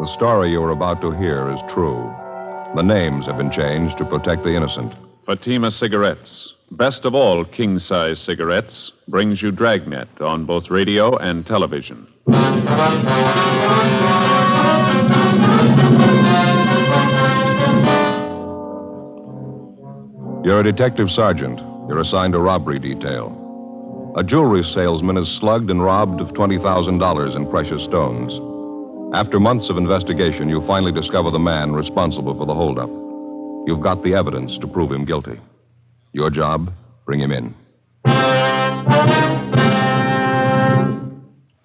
the story you are about to hear is true. The names have been changed to protect the innocent. Fatima Cigarettes, best of all king-size cigarettes, brings you Dragnet on both radio and television. You're a detective sergeant. You're assigned to robbery detail. A jewelry salesman is slugged and robbed of $20,000 in precious stones. After months of investigation, you finally discover the man responsible for the holdup. You've got the evidence to prove him guilty. Your job, bring him in.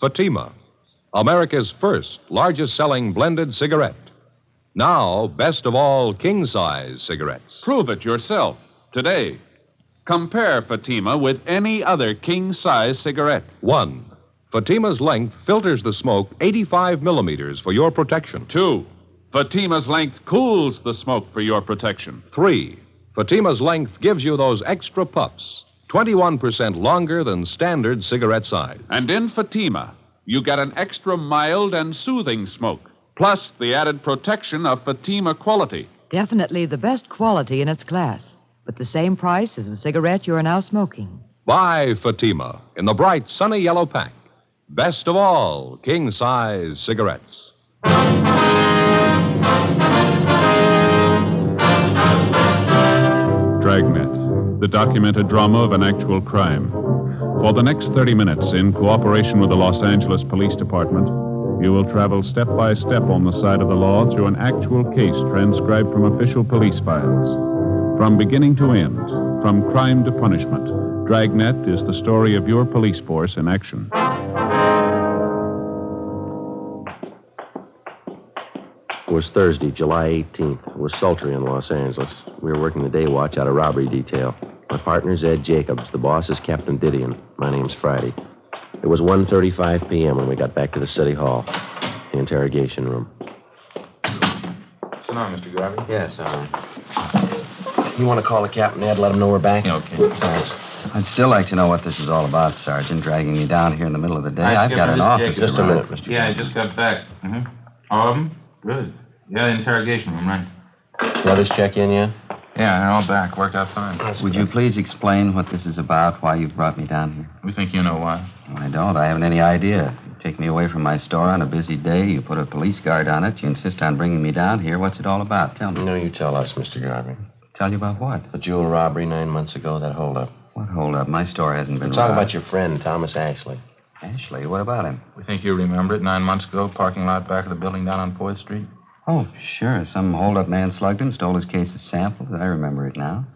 Fatima, America's first largest-selling blended cigarette. Now, best of all king-size cigarettes. Prove it yourself today. Compare Fatima with any other king-size cigarette. 1. Fatima's length filters the smoke 85 millimeters for your protection. 2. Fatima's length cools the smoke for your protection. 3. Fatima's length gives you those extra puffs, 21% longer than standard cigarette size. And in Fatima, you get an extra mild and soothing smoke, plus the added protection of Fatima quality. Definitely the best quality in its class, but the same price as the cigarette you are now smoking. Buy Fatima in the bright, sunny yellow pack. Best of all king-size cigarettes. Dragnet, the documented drama of an actual crime. For the next 30 minutes, in cooperation with the Los Angeles Police Department, you will travel step by step on the side of the law through an actual case transcribed from official police files. From beginning to end, from crime to punishment, Dragnet is the story of your police force in action. It was Thursday, July 18th. It was sultry in Los Angeles. We were working the day watch out of robbery detail. My partner's Ed Jacobs. The boss is Captain Didion. My name's Friday. It was 1:35 p.m. when we got back to the city hall, the interrogation room. Sit down, Mr. Garvey. Yes, You want to call the captain, Ed? Let him know we're back? Yeah, okay. Thanks. I'd still like to know what this is all about, Sergeant, dragging me down here in the middle of the day. I've got an office. Just a minute, Mr. Yeah, I just got back. Mm-hmm. All of them? Good. Yeah, the interrogation room, right. The others check in yet? Yeah, they're all back. Worked out fine. Would you please explain what this is about, why you've brought me down here? We think you know why. Well, I don't. I haven't any idea. You take me away from my store on a busy day. You put a police guard on it. You insist on bringing me down here. What's it all about? Tell me. No, you tell us, Mr. Garvey. Tell you about what? The jewel robbery 9 months ago, that holdup. What holdup? My store hasn't been We're talking robbed. about your friend, Thomas Ashley. Ashley, what about him? We think you remember it. 9 months ago, parking lot back of the building down on 4th Street. Oh, sure. Some hold-up man slugged him, stole his case of samples. I remember it now.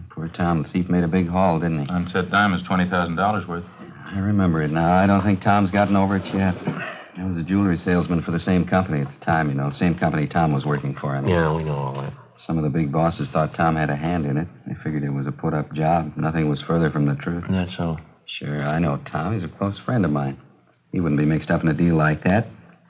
Poor Tom, the thief made a big haul, didn't he? Unset diamonds, $20,000 worth. I remember it now. I don't think Tom's gotten over it yet. I was a jewelry salesman for the same company at the time, you know. Same company Tom was working for. Yeah, we know all that. Some of the big bosses thought Tom had a hand in it. They figured it was a put-up job. Nothing was further from the truth. That's so. Sure, I know Tom. He's a close friend of mine. He wouldn't be mixed up in a deal like that.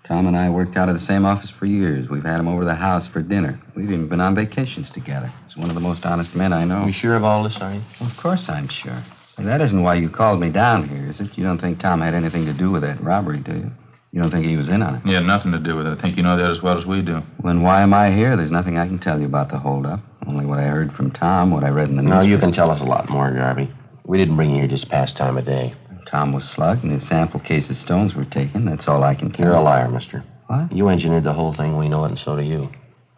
Tom and I worked out of the same office for years. We've had him over the house for dinner. We've even been on vacations together. He's one of the most honest men I know. You sure of all this, are you? Well, of course I'm sure. Hey, that isn't why you called me down here, is it? You don't think Tom had anything to do with that robbery, do you? You don't think he was in on it? He had nothing to do with it. I think you know that as well as we do. Then why am I here? There's nothing I can tell you about the holdup. Only what I heard from Tom, what I read in the news. No, you can tell us a lot more, Garvey. We didn't bring you here just past time of day. Tom was slugged and his sample case of stones were taken. That's all I can tell you. You're a liar, mister. What? You engineered the whole thing. We know it, and so do you.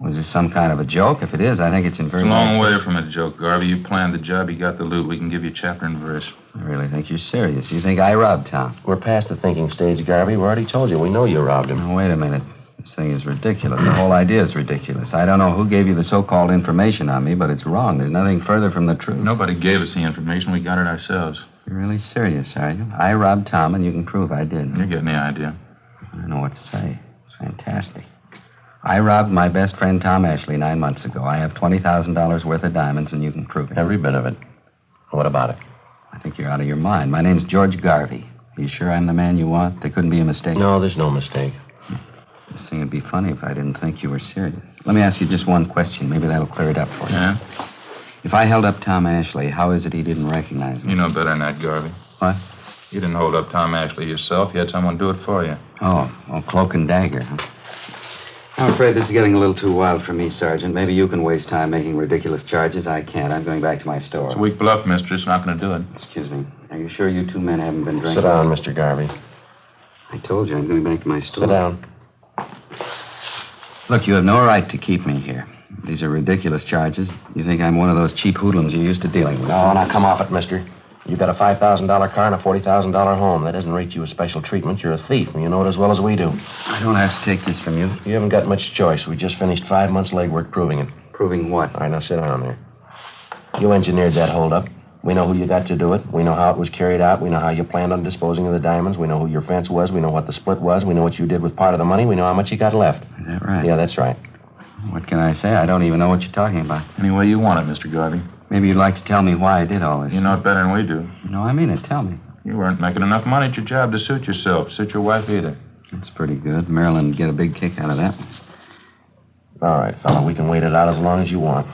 Was this some kind of a joke? If it is, I think it's in very... It's a long way from a joke, Garvey. You planned the job. You got the loot. We can give you chapter and verse. I really think you're serious. You think I robbed Tom? We're past the thinking stage, Garvey. We already told you. We know you robbed him. Now, wait a minute. This thing is ridiculous. The whole idea is ridiculous. I don't know who gave you the so-called information on me, but it's wrong. There's nothing further from the truth. Nobody gave us the information. We got it ourselves. You're really serious, are you? I robbed Tom, and you can prove I did. You're getting the idea. I don't know what to say. It's fantastic. I robbed my best friend Tom Ashley 9 months ago. I have $20,000 worth of diamonds, and you can prove it. Every bit of it. What about it? I think you're out of your mind. My name's George Garvey. Are you sure I'm the man you want? There couldn't be a mistake. No, there's no mistake. This thing would be funny if I didn't think you were serious. Let me ask you just one question. Maybe that'll clear it up for you. Yeah? If I held up Tom Ashley, how is it he didn't recognize me? You know better than that, Garvey. What? You didn't hold up Tom Ashley yourself. You had someone do it for you. Oh, cloak and dagger, huh? I'm afraid this is getting a little too wild for me, Sergeant. Maybe you can waste time making ridiculous charges. I can't. I'm going back to my store. It's a weak bluff, mister. It's not going to do it. Excuse me. Are you sure you two men haven't been drinking? Sit down, Mr. Garvey. I told you I'm going back to my store. Sit down. Look, you have no right to keep me here. These are ridiculous charges. You think I'm one of those cheap hoodlums you're used to dealing with. No, now come off it, mister. You got a $5,000 car and a $40,000 home. That doesn't rate you as special treatment. You're a thief, and you know it as well as we do. I don't have to take this from you. You haven't got much choice. We just finished 5 months' legwork proving it. Proving what? All right, now sit down there. You engineered that holdup. We know who you got to do it. We know how it was carried out. We know how you planned on disposing of the diamonds. We know who your fence was. We know what the split was. We know what you did with part of the money. We know how much you got left. Is that right? Yeah, that's right. What can I say? I don't even know what you're talking about. Any way you want it, Mr. Garvey. Maybe you'd like to tell me why I did all this. You know it better than we do. No, I mean it. Tell me. You weren't making enough money at your job to suit yourself, suit your wife either. That's pretty good. Marilyn would get a big kick out of that one. All right, fella, we can wait it out as long as you want.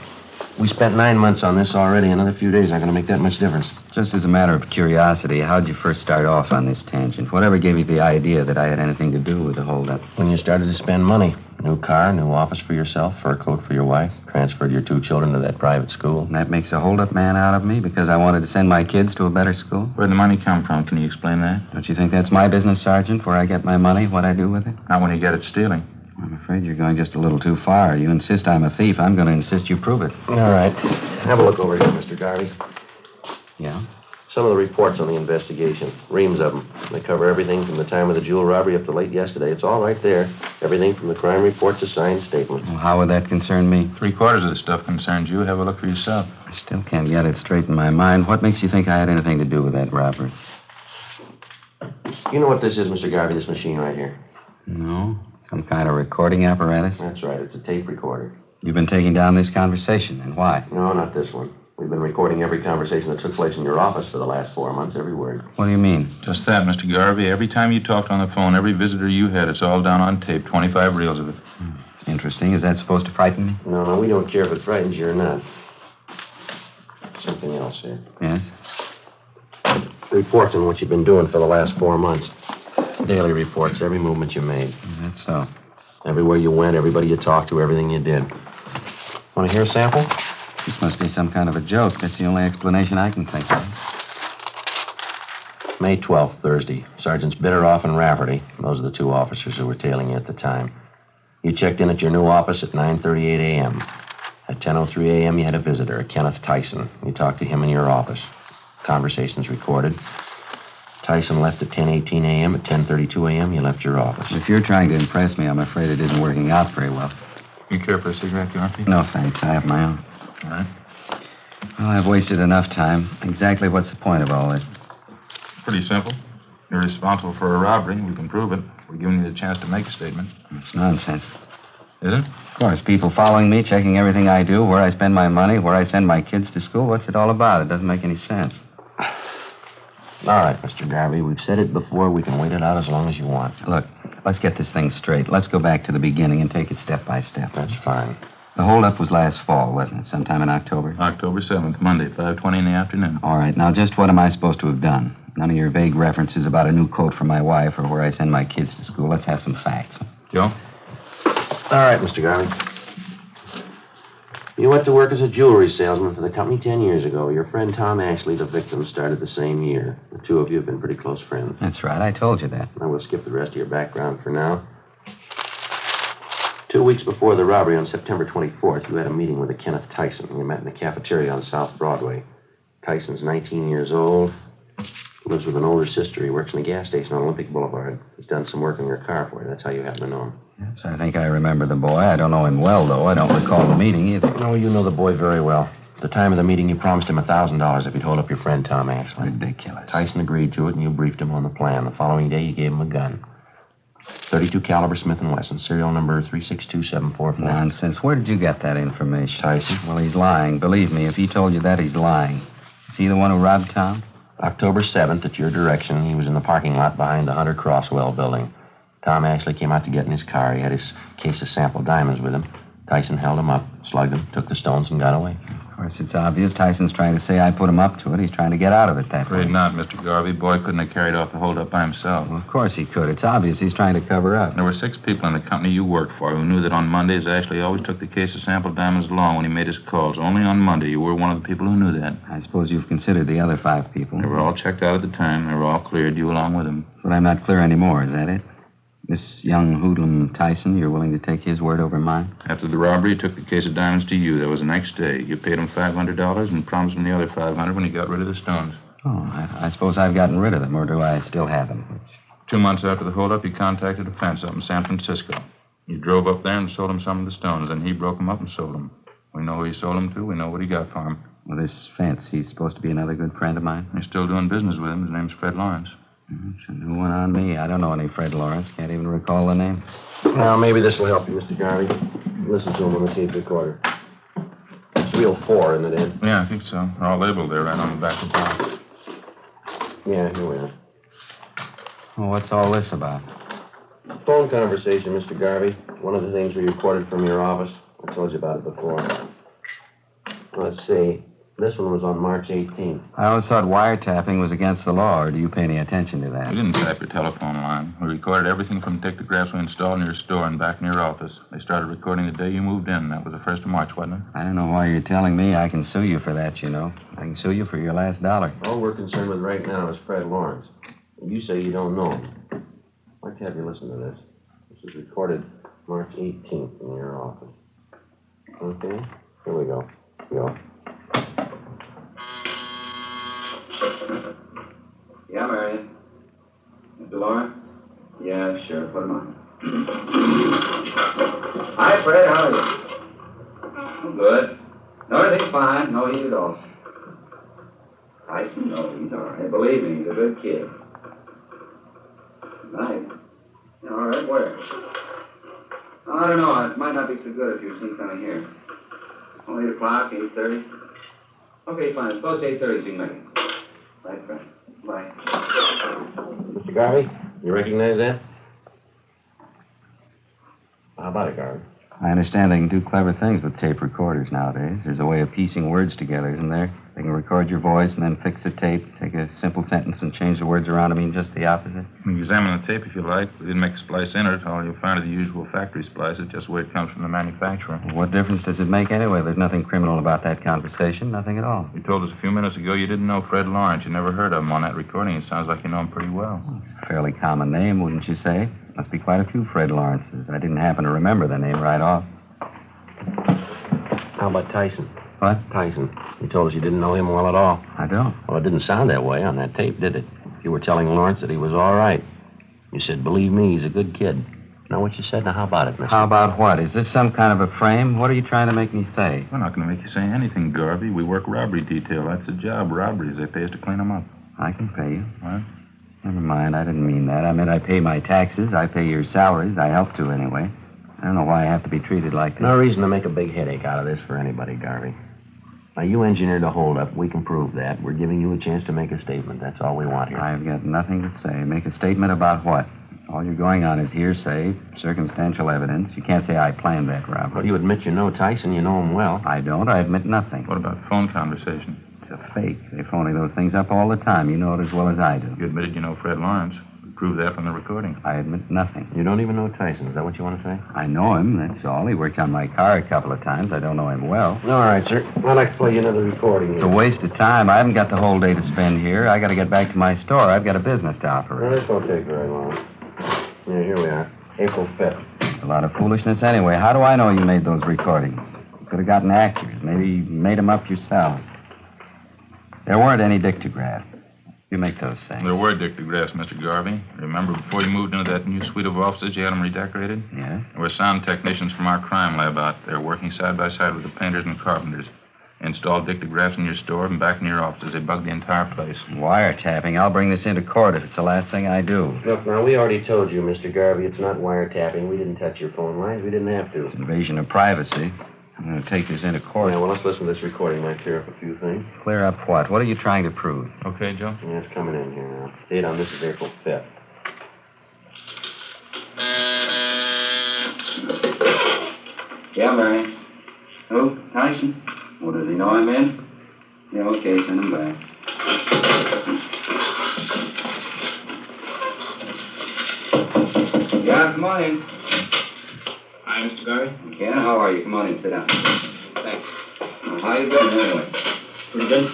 We spent 9 months on this already. Another few days aren't going to make that much difference. Just as a matter of curiosity, how'd you first start off on this tangent? Whatever gave you the idea that I had anything to do with the holdup? When you started to spend money. New car, new office for yourself, fur coat for your wife, transferred your 2 children to that private school. And that makes a holdup man out of me because I wanted to send my kids to a better school? Where'd the money come from? Can you explain that? Don't you think that's my business, Sergeant, where I get my money, what I do with it? Not when you get it stealing. I'm afraid you're going just a little too far. You insist I'm a thief. I'm going to insist you prove it. All right. Have a look over here, Mr. Garvey. Yeah? Some of the reports on the investigation. Reams of them. They cover everything from the time of the jewel robbery up to late yesterday. It's all right there. Everything from the crime report to signed statements. Well, how would that concern me? 3/4 of the stuff concerns you. Have a look for yourself. I still can't get it straight in my mind. What makes you think I had anything to do with that robbery? You know what this is, Mr. Garvey, this machine right here? No? Some kind of recording apparatus? That's right. It's a tape recorder. You've been taking down this conversation, and why? No, not this one. We've been recording every conversation that took place in your office for the last 4 months, every word. What do you mean? Just that, Mr. Garvey. Every time you talked on the phone, every visitor you had, it's all down on tape. 25 reels of it. Interesting. Is that supposed to frighten me? No, we don't care if it frightens you or not. Something else here. Yes? Reports on what you've been doing for the last 4 months. Daily reports, every movement you made. That's so. Everywhere you went, everybody you talked to, everything you did. Want to hear a sample? This must be some kind of a joke. That's the only explanation I can think of. May 12th, Thursday. Sergeants Bitteroff and Rafferty. Those are the 2 officers who were tailing you at the time. You checked in at your new office at 9:38 a.m. At 10:03 a.m., you had a visitor, Kenneth Tyson. You talked to him in your office. Conversations recorded. Tyson left at 10:18 a.m. At 10:32 a.m., you left your office. If you're trying to impress me, I'm afraid it isn't working out very well. You care for a cigarette, Garvey? No, thanks. I have my own. All right. Well, I've wasted enough time. Exactly what's the point of all this? Pretty simple. You're responsible for a robbery. We can prove it. We're giving you the chance to make a statement. It's nonsense. Is it? Of course, people following me, checking everything I do, where I spend my money, where I send my kids to school. What's it all about? It doesn't make any sense. All right, Mr. Garvey, we've said it before. We can wait it out as long as you want. Look, let's get this thing straight. Let's go back to the beginning and take it step by step. That's fine. The holdup was last fall, wasn't it? Sometime in October? October 7th, Monday, 5:20 in the afternoon. All right, now just what am I supposed to have done? None of your vague references about a new coat for my wife or where I send my kids to school. Let's have some facts. Joe? All right, Mr. Garvey. You went to work as a jewelry salesman for the company 10 years ago. Your friend Tom Ashley, the victim, started the same year. The 2 of you have been pretty close friends. That's right, I told you that. I will skip the rest of your background for now. 2 weeks before the robbery on September 24th, you had a meeting with a Kenneth Tyson. You met in the cafeteria on South Broadway. Tyson's 19 years old. Lives with an older sister. He works in a gas station on Olympic Boulevard. He's done some work on your car for you. That's how you happen to know him. Yes, I think I remember the boy. I don't know him well, though. I don't recall the meeting either. No, you know the boy very well. At the time of the meeting, you promised him $1,000 if he'd hold up your friend Tom Ashley. Ridiculous. Tyson agreed to it, and you briefed him on the plan. The following day, you gave him a gun. .32 caliber Smith & Wesson, serial number 362744. Nonsense. Where did you get that information? Tyson. Well, he's lying. Believe me, if he told you that, he's lying. Is he the one who robbed Tom? October 7th, at your direction, he was in the parking lot behind the Hunter Crosswell building. Tom Ashley came out to get in his car. He had his case of sample diamonds with him. Tyson held him up, slugged him, took the stones, and got away. Of course, it's obvious. Tyson's trying to say I put him up to it. He's trying to get out of it that way. Afraid not, Mr. Garvey. Boy couldn't have carried off the holdup by himself. Well, of course he could. It's obvious he's trying to cover up. There were 6 people in the company you worked for who knew that on Mondays Ashley always took the case of sample diamonds along when he made his calls. Only on Monday you were one of the people who knew that. I suppose you've considered the other 5 people. They were all checked out at the time. They were all cleared, you along with them. But I'm not clear anymore, is that it? This young hoodlum Tyson, you're willing to take his word over mine? After the robbery, he took the case of diamonds to you. That was the next day. You paid him $500 and promised him the other $500 when he got rid of the stones. Oh, I suppose I've gotten rid of them, or do I still have them? 2 months after the holdup, you contacted a fence up in San Francisco. You drove up there and sold him some of the stones, and he broke them up and sold them. We know who he sold them to. We know what he got for them. Well, this Fence, he's supposed to be another good friend of mine. You're still doing business with him. His name's Fred Lawrence. It's a new one on me. I don't know any Fred Lawrence. Can't even recall the name. Well, maybe this will help you, Mr. Garvey. Listen to him on the tape recorder. It's reel 4, isn't it, Ed? Yeah, I think so. They're all labeled there right on the back of the box. Yeah, here we are. Well, what's all this about? Phone conversation, Mr. Garvey. One of the things we recorded from your office. I told you about it before. Let's see. This one was on March 18th. I always thought wiretapping was against the law, or do you pay any attention to that? We didn't tap your telephone line. We recorded everything from dictographs we installed in your store and back in your office. They started recording the day you moved in. That was the 1st of March, wasn't it? I don't know why you're telling me. I can sue you for that, you know. I can sue you for your last dollar. All we're concerned with right now is Fred Lawrence. You say you don't know him. I'd like to have you listen to this. This was recorded March 18th in your office. Okay? Here we go. Go. Yeah, Marion. Mr. Lawrence? Yeah, sure. Put him on. Hi, Fred. How are you? I'm good. No, everything's fine. No heat at all. Tyson? No, he's all right. Believe me, he's a good kid. Nice. All right, where? I don't know. It might not be so good if you're seen kind of here. Oh, 8 o'clock, 8:30. Okay, fine. Suppose 8:30 so you can make it. Right, Fred. Bye. Mr. Garvey, you recognize that? How about it, Garvey? I understand they can do clever things with tape recorders nowadays. There's a way of piecing words together, isn't there? They can record your voice and then fix the tape, take a simple sentence and change the words around to mean just the opposite. You can examine the tape if you like. We didn't make a splice in it. All you'll find are the usual factory splices, just the way it comes from the manufacturer. What difference does it make anyway? There's nothing criminal about that conversation, nothing at all. You told us a few minutes ago you didn't know Fred Lawrence. You never heard of him on that recording. It sounds like you know him pretty well. It's a fairly common name, wouldn't you say? Must be quite a few Fred Lawrences. I didn't happen to remember the name right off. How about Tyson? What? Tyson. You told us you didn't know him well at all. I don't. Well, it didn't sound that way on that tape, did it? You were telling Lawrence that he was all right. You said, believe me, he's a good kid. Now, what you said, now how about it, mister? How about what? Is this some kind of a frame? What are you trying to make me say? We're not going to make you say anything, Garvey. We work robbery detail. That's the job, robberies. They pay us to clean them up. I can pay you. What? Never mind, I didn't mean that. I meant I pay my taxes, I pay your salaries. I help to, anyway. I don't know why I have to be treated like this. No reason to make a big headache out of this for anybody, Garvey. Now, you engineered a holdup. We can prove that. We're giving you a chance to make a statement. That's all we want here. I've got nothing to say. Make a statement about what? All you're going on is hearsay, circumstantial evidence. You can't say I planned that robbery. Well, you admit you know Tyson. You know him well. I don't. I admit nothing. What about the phone conversation? It's a fake. They're phoning those things up all the time. You know it as well as I do. You admitted you know Fred Lawrence. We proved that from the recording. I admit nothing. You don't even know Tyson. Is that what you want to say? I know him, that's all. He worked on my car a couple of times. I don't know him well. All right, sir. I'd like to play you another recording. It's a waste of time. I haven't got the whole day to spend here. I got to get back to my store. I've got a business to Well, operate. this won't take very long. Yeah, here we are. April 5th. It's a lot of foolishness anyway. How do I know you made those recordings? You could have gotten actors. Maybe you made them up yourself. There weren't any dictographs. You make those things. There were dictographs, Mr. Garvey. Remember, before you moved into that new suite of offices, you had them redecorated? Yeah? There were sound technicians from our crime lab out there working side by side with the painters and carpenters. They installed dictographs in your store and back in your offices. They bugged the entire place. Wiretapping. I'll bring this into court if it's the last thing I do. Look, now, we already told you, Mr. Garvey, it's not wiretapping. We didn't touch your phone lines. We didn't have to. It's invasion of privacy. I'm going to take this into court. Yeah, well, let's listen to this recording. Might clear up a few things. Clear up what? What are you trying to prove? Okay, Joe? Yeah, it's coming in here now. Date on this is April 5th. Yeah, Marion. Who? Tyson? Well, does he know I'm in? Yeah, okay, send him back. Yeah, come on in. Hi, Mr. Garvey. Ken, how are you? Come on in, sit down. Thanks. Well, how you been anyway? Pretty good.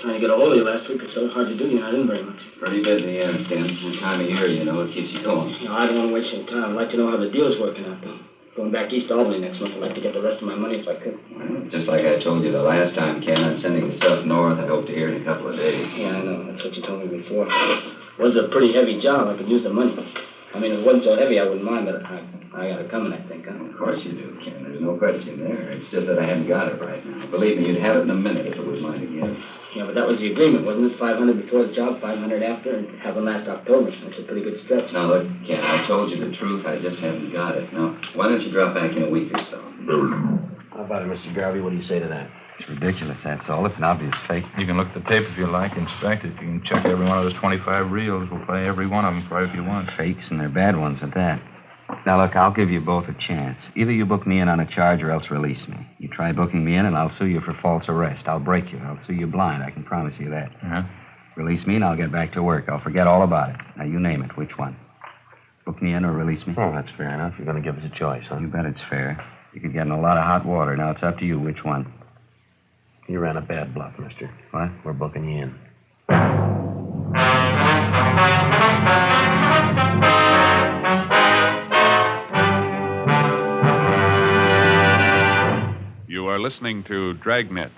Trying to get a hold of you last week. It's so hard to do. You're not in very much. Pretty busy, yeah, Ken. This time of year, you know, it keeps you going. No, I don't want to waste any time. I'd like to know how the deal's working out, though. Going back east to Albany next month. I'd like to get the rest of my money if I could. Well, just like I told you the last time, Ken, I'm sending the stuff north. I hope to hear in a couple of days. Yeah, I know. That's what you told me before. It was a pretty heavy job. I could use the money. I mean, if it wasn't so heavy, I wouldn't mind, but I got it coming, I think. Huh? Of course you do, Ken. There's no question there. It's just that I haven't got it right now. Believe me, you'd have it in a minute if it was mine again. Yeah, but that was the agreement, wasn't it? 500 before the job, 500 after, and have them last October. That's a pretty good stretch. Now, look, Ken, I told you the truth. I just haven't got it. Now, why don't you drop back in a week or so? How about it, Mr. Garvey? What do you say to that? It's ridiculous, that's all. It's an obvious fake. You can look at the tape if you like, inspect it. You can check every one of those 25 reels. We'll play every one of them for you if you want. Fakes, and they're bad ones at that. Now, look, I'll give you both a chance. Either you book me in on a charge or else release me. You try booking me in, and I'll sue you for false arrest. I'll break you. I'll sue you blind. I can promise you that. Uh-huh. Release me, and I'll get back to work. I'll forget all about it. Now, you name it. Which one? Book me in or release me? Oh, that's fair enough. You're going to give us a choice, huh? You bet it's fair. You could get in a lot of hot water. Now, it's up to you. Which one? You ran a bad bluff, mister. What? We're booking you in. You are listening to Dragnet,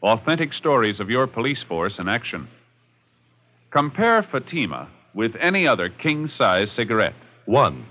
authentic stories of your police force in action. Compare Fatima with any other king-size cigarette. 1.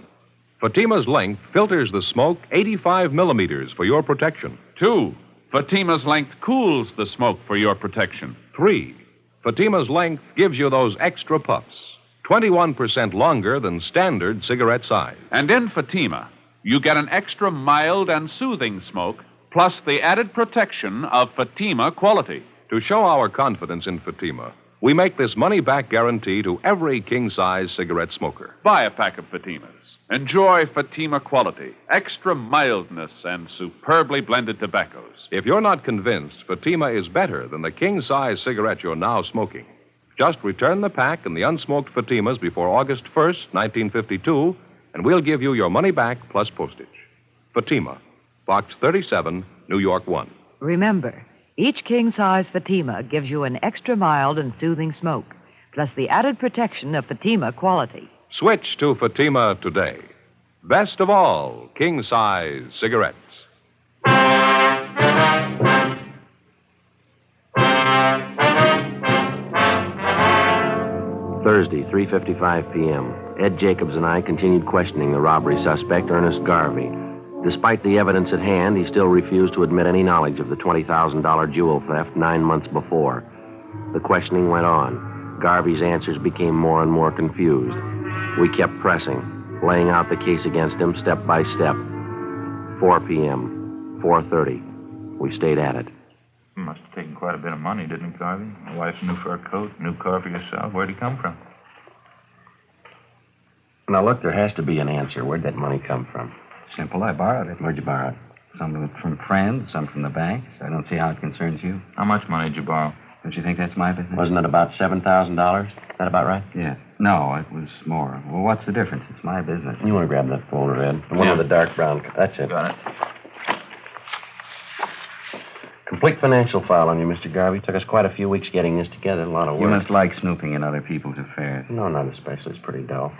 Fatima's length filters the smoke 85 millimeters for your protection. 2. Fatima's length cools the smoke for your protection. 3. Fatima's length gives you those extra puffs, 21% longer than standard cigarette size. And in Fatima, you get an extra mild and soothing smoke, plus the added protection of Fatima quality. To show our confidence in Fatima, we make this money-back guarantee to every king-size cigarette smoker. Buy a pack of Fatimas. Enjoy Fatima quality, extra mildness, and superbly blended tobaccos. If you're not convinced Fatima is better than the king-size cigarette you're now smoking, just return the pack and the unsmoked Fatimas before August 1st, 1952, and we'll give you your money back plus postage. Fatima, Box 37, New York 1. Remember, each king-size Fatima gives you an extra mild and soothing smoke, plus the added protection of Fatima quality. Switch to Fatima today. Best of all, king-size cigarettes. Thursday, 3:55 p.m. Ed Jacobs and I continued questioning the robbery suspect, Ernest Garvey. Despite the evidence at hand, he still refused to admit any knowledge of the $20,000 jewel theft 9 months before. The questioning went on. Garvey's answers became more and more confused. We kept pressing, laying out the case against him step by step. 4 p.m., 4:30. We stayed at it. You must have taken quite a bit of money, didn't it, Garvey? A wife's new fur coat, new car for yourself. Where'd he come from? Now, look, there has to be an answer. Where'd that money come from? Simple. I borrowed it. Where'd you borrow it? Some of it from friends, some from the banks. I don't see how it concerns you. How much money did you borrow? Don't you think that's my business? Wasn't it about $7,000? Is that about right? Yeah. No, it was more. Well, what's the difference? It's my business. You want to grab that folder, Ed? The one Yeah. with the dark brown. That's it. Got it. Complete financial file on you, Mr. Garvey. Took us quite a few wews getting this together. A lot of work. You must like snooping in other people's affairs. No, not especially. It's pretty dull.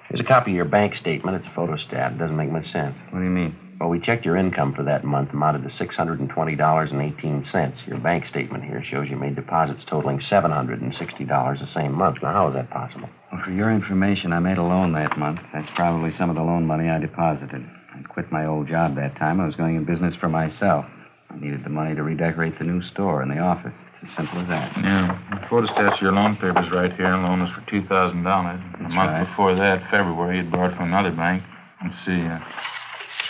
Here's a copy of your bank statement. It's a photostat. It doesn't make much sense. What do you mean? Well, we checked your income for that month, amounted to $620.18. Your bank statement here shows you made deposits totaling $760 the same month. Now, how is that possible? Well, for your information, I made a loan that month. That's probably some of the loan money I deposited. I quit my old job that time. I was going in business for myself. I needed the money to redecorate the new store and the office. It's as simple as that. Yeah. The photostats of your loan papers right here. Loan was for $2,000. A month right. before that, February, you'd borrowed from another bank. Let's see,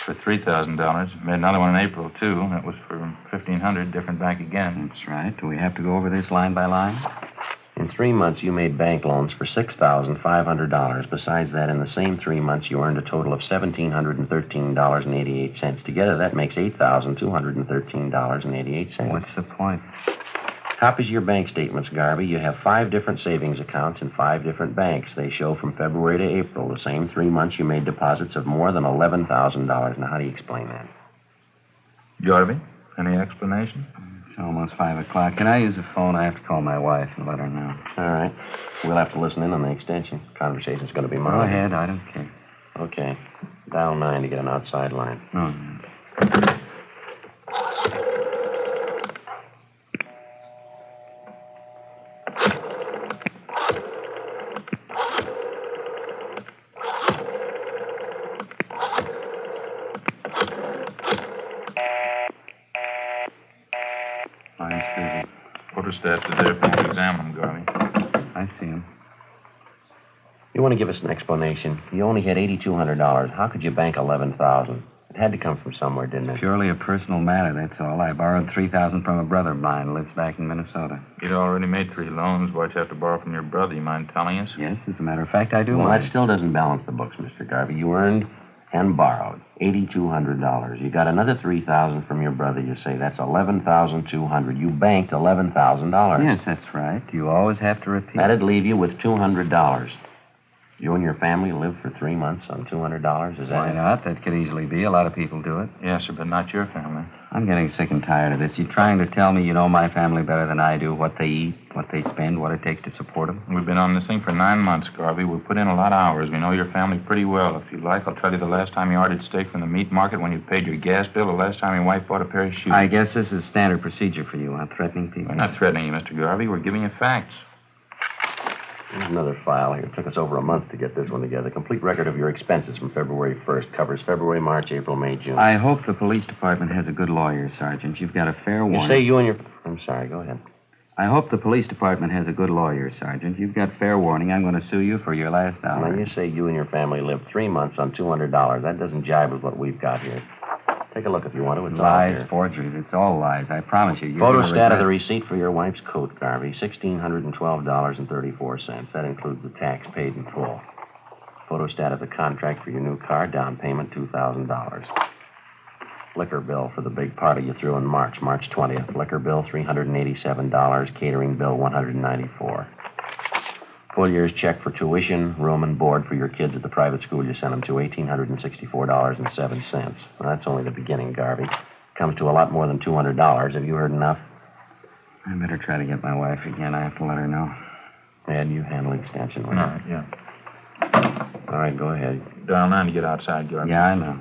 for $3,000. Made another one in April, too. That was for $1,500, different bank again. That's right. Do we have to go over this line by line? In 3 months, you made bank loans for $6,500. Besides that, in the same 3 months, you earned a total of $1,713.88. Together, that makes $8,213.88. What's the point? Copies of your bank statements, Garvey. You have 5 different savings accounts in 5 different banks. They show from February to April, the same 3 months, you made deposits of more than $11,000. Now, how do you explain that? Garvey, any explanation? It's almost 5 o'clock. Can I use the phone? I have to call my wife and let her know. All right. We'll have to listen in on the extension. Conversation's going to be mine. Go ahead. I don't care. Okay. Dial 9 to get an outside line. No. Line's busy. Photostat is there for you to examine them, Garvey. I see him. You want to give us an explanation? You only had $8,200. How could you bank $11,000? It had to come from somewhere, didn't it? Purely a personal matter, that's all. I borrowed $3,000 from a brother of mine who lives back in Minnesota. You'd already made 3 loans. Why'd you have to borrow from your brother? You mind telling us? Yes, as a matter of fact, I do. Well, mind. that still doesn't balance the books, Mr. Garvey. You earned and borrowed $8,200. You got another $3,000 from your brother, you say. That's $11,200. You banked $11,000. Yes, that's right. You always have to repeat. That'd leave you with $200. You and your family live for 3 months on $200? Is that Why it? not? That could easily be. A lot of people do it. Yes, sir, but not your family. I'm getting sick and tired of this. You're trying to tell me you know my family better than I do, what they eat, what they spend, what it takes to support them. We've been on this thing for 9 months, Garvey. We've put in a lot of hours. We know your family pretty well. If you like, I'll tell you the last time you ordered steak from the meat market when you paid your gas bill, the last time your wife bought a pair of shoes. I guess this is standard procedure for you, huh? Threatening people. We're not threatening you, Mr. Garvey. We're giving you facts. Here's another file here. It took us over a month to get this one together. Complete record of your expenses from February 1st. Covers February, March, April, May, June. I hope the police department has a good lawyer, Sergeant. You've got a fair warning. You say you and your... I'm sorry, go ahead. I hope the police department has a good lawyer, Sergeant. You've got fair warning. I'm going to sue you for your last Now, dollar. you say you and your family lived 3 months on $200. That doesn't jibe with what we've got here. Take a look if you want to. It's all Lies, here. forgeries. It's all lies. I promise you. You're gonna Photostat regret- of the receipt for your wife's coat, Garvey. $1,612.34. That includes the tax paid in full. Photostat of the contract for your new car. Down payment, $2,000. Liquor bill for the big party you threw in March, March 20th. Liquor bill, $387. Catering bill, $194. Full year's check for tuition, room, and board for your kids at the private school you sent them to, $1,864.07. Well, that's only the beginning, Garvey. Comes to a lot more than $200. Have you heard enough? I better try to get my wife again. I have to let her know. And you handle extension, will All you? right, yeah. All right, go ahead. Dial 9 to get outside, Garvey. Yeah, I know.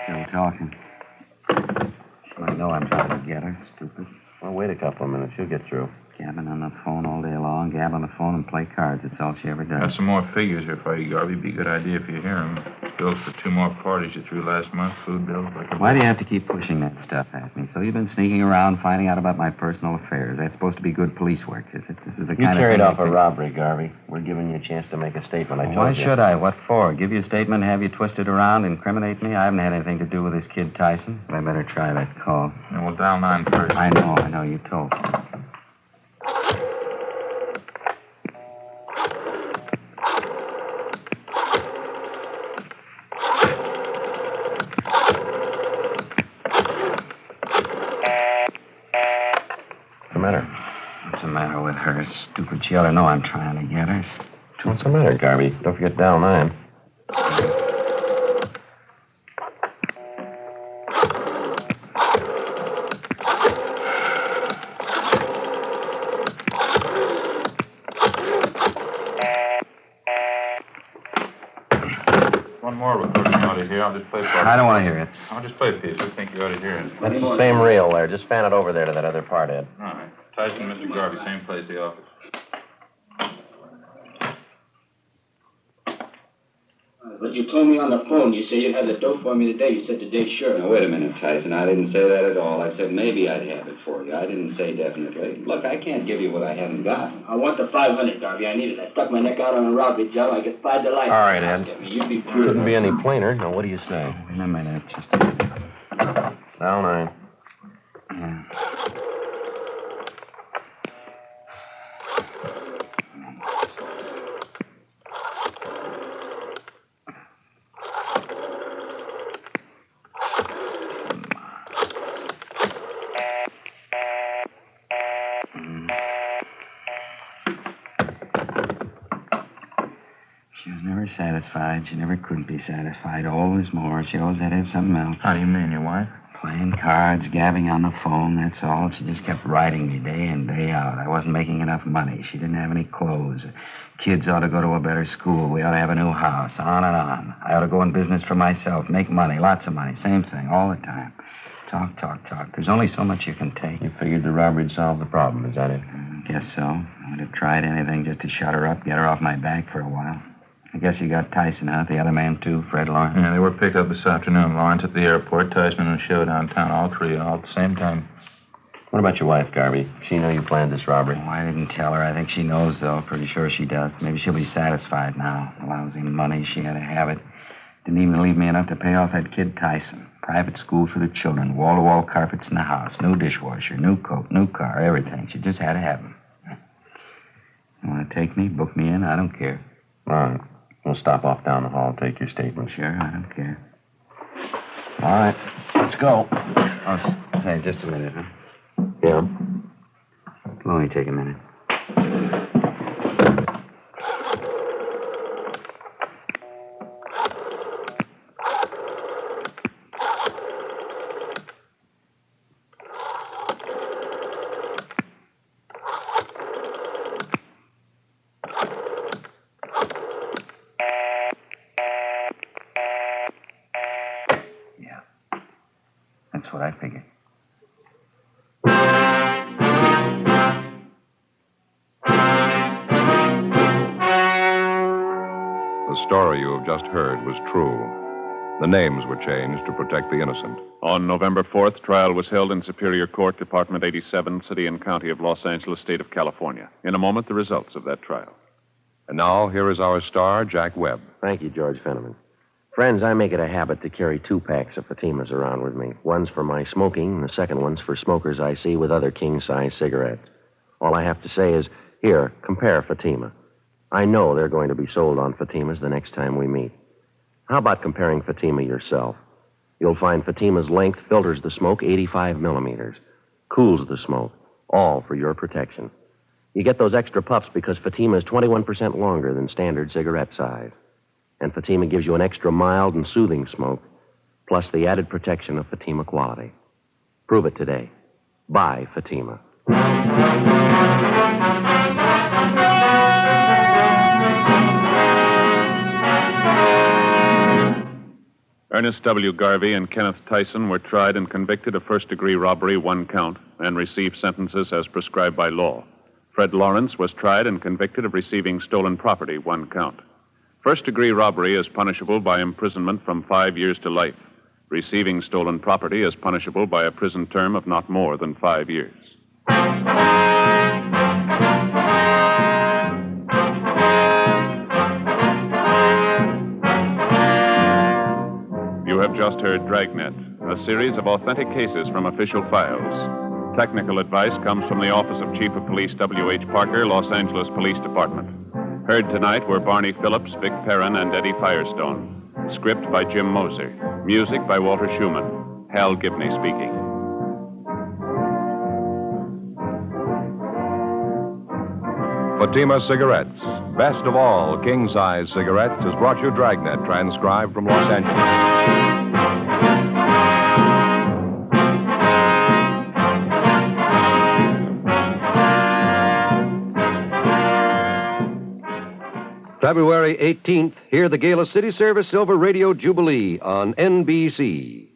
Still talking. She might know I'm trying to get her. Stupid. Well, wait a couple of minutes. She'll get through. Gabbing on the phone all day long. Gab on the phone and play cards. That's all she ever does. Got some more figures here for you, Garvey. Be a good idea if you hear them. Bills for 2 more parties you threw last month. Food bills, liquor Why do bills. you have to keep pushing that stuff at me? So you've been sneaking around, finding out about my personal affairs. That's supposed to be good police work, is it? This is the You kind carried of off thing a robbery, Garvey. We're giving you a chance to make a statement. I told Why you. should I? What for? Give you a statement, have you twisted around, incriminate me? I haven't had anything to do with this kid Tyson. I better try that call. And we'll dial 9 first. I know. You told me. What's the matter? What's the matter with her? Stupid. She ought to know I'm trying to get her. What's the matter, Garvey? Don't forget dial 9. One more recording you ought to hear. I'll just play part. I don't want to hear it. I'll just play a piece. I think you ought to hear it. That's the same reel there. Just fan it over there to that other part, Ed. All right. Tyson, Mr. Garvey, same place, the office. But you told me on the phone, you said you'd have the dope for me today. You said today, sure. Now, wait a minute, Tyson. I didn't say that at all. I said maybe I'd have it for you. I didn't say definitely. Look, I can't give you what I haven't got. I want the 500, Garvey. I need it. I stuck my neck out on a robbery job. I get 5 to life. All right, Ed. You'd be Couldn't be any plainer. Now, what do you say? Wait a minute, just a minute. Down 9. Yeah. She was never satisfied. She never could be satisfied. Always more. She always had to have something else. How do you mean, your wife? Playing cards, gabbing on the phone, that's all. She just kept writing me day in, day out. I wasn't making enough money. She didn't have any clothes. Kids ought to go to a better school. We ought to have a new house. On and on. I ought to go in business for myself, make money, lots of money. Same thing, all the time. Talk, talk, talk. There's only so much you can take. You figured the robbery'd solve the problem, is that it? Guess so. I'd have tried anything just to shut her up, get her off my back for a while. I guess you got Tyson, huh? The other man, too, Fred Lawrence? Yeah, they were picked up this afternoon. Lawrence at the airport, Tyson and Show downtown, all three, all at the same time. What about your wife, Garvey? She know you planned this robbery. Oh, I didn't tell her. I think she knows, though. Pretty sure she does. Maybe she'll be satisfied now. The lousy money, she had to have it. Didn't even leave me enough to pay off that kid Tyson. Private school for the children. Wall-to-wall carpets in the house. New dishwasher, new coat, new car, everything. She just had to have them. You want to take me, book me in? I don't care. All right. We'll stop off down the hall, take your statement. Sure, I don't care. All right. Let's go. Oh, say, just a minute, huh? Yeah. It'll only take a minute. That's what I figured. The story you have just heard was true. The names were changed to protect the innocent. On November 4th, trial was held in Superior Court, Department 87, City and County of Los Angeles, State of California. In a moment, the results of that trial. And now, here is our star, Jack Webb. Thank you, George Fenneman. Friends, I make it a habit to carry 2 packs of Fatimas around with me. One's for my smoking, and the second one's for smokers I see with other king-size cigarettes. All I have to say is, here, compare Fatima. I know they're going to be sold on Fatimas the next time we meet. How about comparing Fatima yourself? You'll find Fatima's length filters the smoke 85 millimeters, cools the smoke, all for your protection. You get those extra puffs because Fatima is 21% longer than standard cigarette size. And Fatima gives you an extra mild and soothing smoke, plus the added protection of Fatima quality. Prove it today. Buy Fatima. Ernest W. Garvey and Kenneth Tyson were tried and convicted of first-degree robbery, 1 count, and received sentences as prescribed by law. Fred Lawrence was tried and convicted of receiving stolen property, 1 count. First-degree robbery is punishable by imprisonment from 5 years to life. Receiving stolen property is punishable by a prison term of not more than 5 years. You have just heard Dragnet, a series of authentic cases from official files. Technical advice comes from the Office of Chief of Police W.H. Parker, Los Angeles Police Department. Heard tonight were Barney Phillips, Vic Perrin, and Eddie Firestone. Script by Jim Moser. Music by Walter Schumann. Hal Gibney speaking. Fatima Cigarettes, best of all king-size cigarettes, has brought you Dragnet, transcribed from Los Angeles. February 18th, hear the Gala City Service Silver Radio Jubilee on NBC.